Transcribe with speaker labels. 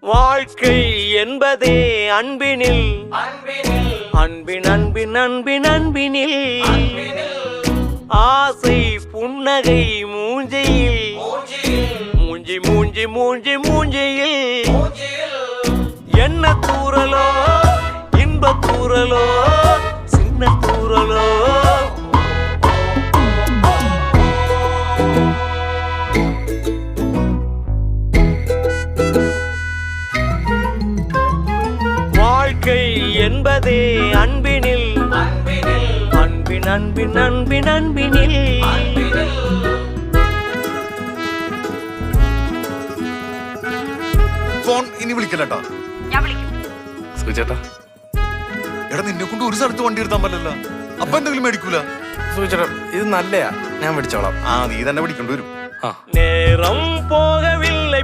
Speaker 1: வாழ்க்கை என்பதே அன்பினில் அன்பின் அன்பின் அன்பின் அன்பினில் ஆசை புன்னகை மூஞ்சையில் மூஞ்சி மூஞ்சி மூஞ்சி மூஞ்சியில் என்ன தூரலோ இன்ப தூரலோ சின்ன தூரலோ வாழ்க்கை என்பதே அன்பினில் அன்பின் அன்பின் அன்பின் அன்பினில்
Speaker 2: ഫോൺ ഇനി വിളിക്കല്ലേട്ടാ.
Speaker 3: സുചേട്ടാ
Speaker 2: എടാ നിന്നെ കൊണ്ട് ഒരു സ്ഥലത്ത് വണ്ടി എടുത്താൻ പറ്റില്ല. അപ്പൊ എന്തെങ്കിലും മേടിക്കൂല.
Speaker 3: സുചേട്ടാ ഇത് നല്ലയാ, ഞാൻ മേടിച്ചോളാം.
Speaker 2: നീ തന്നെ പിടിക്കേണ്ടി വരും.
Speaker 1: நேரம் போகவில்லை